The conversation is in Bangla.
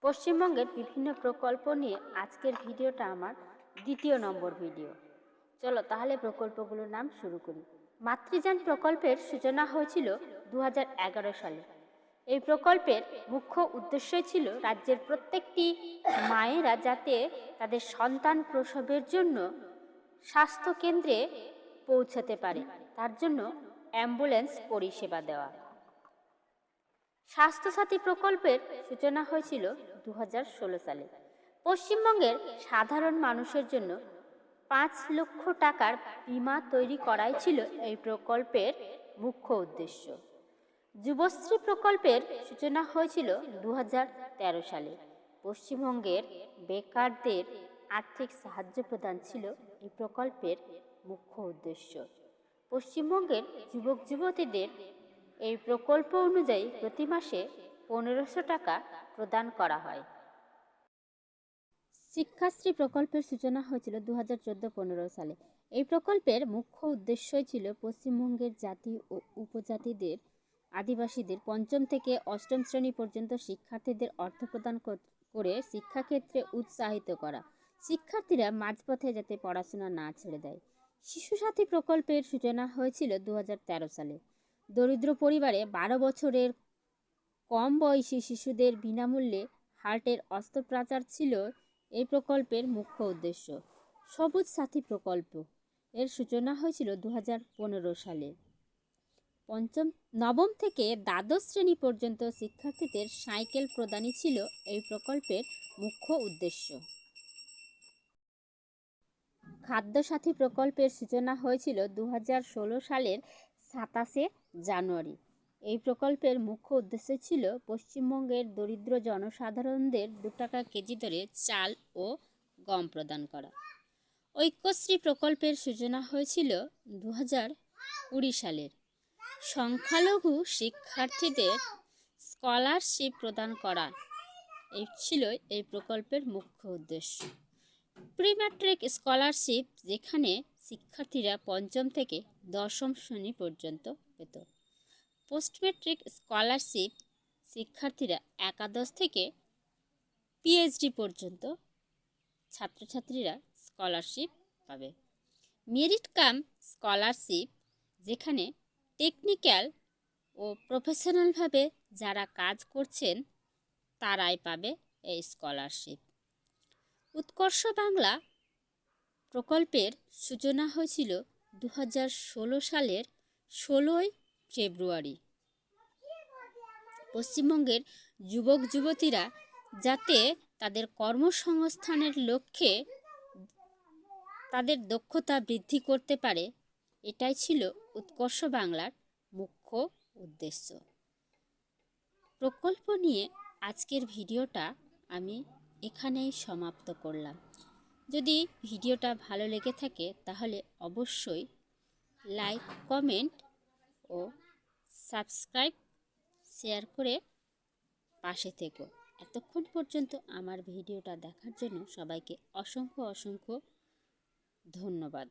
পশ্চিমবঙ্গের বিভিন্ন প্রকল্প নিয়ে আজকের ভিডিওটা আমার দ্বিতীয় নম্বর ভিডিও। চলো তাহলে প্রকল্পগুলোর নাম শুরু করি। মাতৃযান প্রকল্পের সূচনা হয়েছিল 2011 সালে। এই প্রকল্পের মুখ্য উদ্দেশ্যই ছিল রাজ্যের প্রত্যেকটি মায়েরা যাতে তাদের সন্তান প্রসবের জন্য স্বাস্থ্য কেন্দ্রে পৌঁছাতে পারে, তার জন্য অ্যাম্বুলেন্স পরিষেবা দেওয়া। স্বাস্থ্যসাথী প্রকল্পের সূচনা হয়েছিল 2016 সালে। পশ্চিমবঙ্গের সাধারণ মানুষের জন্য 5 লক্ষ টাকার বীমা তৈরি করাই ছিল এই প্রকল্পের মুখ্য উদ্দেশ্য। যুবশ্রী প্রকল্পের সূচনা হয়েছিল 2013 সালে। পশ্চিমবঙ্গের বেকারদের আর্থিক সাহায্য প্রদান ছিল এই প্রকল্পের মুখ্য উদ্দেশ্য। পশ্চিমবঙ্গের যুবক যুবতীদের এই প্রকল্প অনুযায়ী প্রতি মাসে 1500 টাকা প্রদান করা হয়। শিক্ষাশ্রী প্রকল্পের সূচনা হয়েছিল 2014-15 সালে। এই প্রকল্পের মুখ্য উদ্দেশ্যই ছিল পশ্চিমবঙ্গের জাতি ও উপজাতিদের আদিবাসীদের 5ম থেকে 8ম শ্রেণী পর্যন্ত শিক্ষার্থীদের অর্থ প্রদান করে শিক্ষাক্ষেত্রে উৎসাহিত করা, শিক্ষার্থীরা মাঝপথে যাতে পড়াশোনা না ছেড়ে দেয়। শিশুসাথী প্রকল্পের সূচনা হয়েছিল 2013 সালে। দরিদ্র পরিবারে 12 বছরের কম বয়সী শিশুদের বিনামূল্যে হার্টের অস্ত্রোপচার ছিল এই প্রকল্পের মুখ্য উদ্দেশ্য। সবুজ সাথী প্রকল্প এর সূচনা হয়েছিল 2015 সালে। নবম থেকে দ্বাদশ শ্রেণী পর্যন্ত শিক্ষার্থীদের সাইকেল প্রদানই ছিল এই প্রকল্পের মুখ্য উদ্দেশ্য। খাদ্যসাথী প্রকল্পের সূচনা হয়েছিল 2016 সালের 27শে জানুয়ারি। এই প্রকল্পের মুখ্য উদ্দেশ্য ছিল পশ্চিমবঙ্গের দরিদ্র জনসাধারণদের 2 টাকা কেজি দরে চাল ও গম প্রদান করা। ঐক্যশ্রী প্রকল্পের সূচনা হয়েছিল 2020 সালের। সংখ্যালঘু শিক্ষার্থীদের স্কলারশিপ প্রদান করা ছিল এই প্রকল্পের মুখ্য উদ্দেশ্য। প্রি ম্যাট্রিক স্কলারশিপ, যেখানে শিক্ষার্থীরা 5ম থেকে 10ম শ্রেণী পর্যন্ত পেত। পোস্ট ম্যাট্রিক স্কলারশিপ, শিক্ষার্থীরা একাদশ থেকে পিএইচডি পর্যন্ত ছাত্রছাত্রীরা স্কলারশিপ পাবে। মেরিট কাম স্কলারশিপ, যেখানে টেকনিক্যাল ও প্রফেশনালভাবে যারা কাজ করছেন তারাই পাবে এই স্কলারশিপ। উৎকর্ষ বাংলা প্রকল্পের সূচনা হয়েছিল 2016 সালের 16ই ফেব্রুয়ারি। পশ্চিমবঙ্গের যুবক যুবতীরা যাতে তাদের কর্মসংস্থানের লক্ষ্যে তাদের দক্ষতা বৃদ্ধি করতে পারে, এটাই ছিল উৎকর্ষ বাংলার মুখ্য উদ্দেশ্য। প্রকল্প নিয়ে আজকের ভিডিওটা আমি এখানেই সমাপ্ত করলাম। যদি ভিডিওটা ভালো লেগে থাকে তাহলে অবশ্যই লাইক, কমেন্ট ও সাবস্ক্রাইব, শেয়ার করে পাশে থেকো। এতক্ষণ পর্যন্ত আমার ভিডিওটা দেখার জন্য সবাইকে অসংখ্য ধন্যবাদ।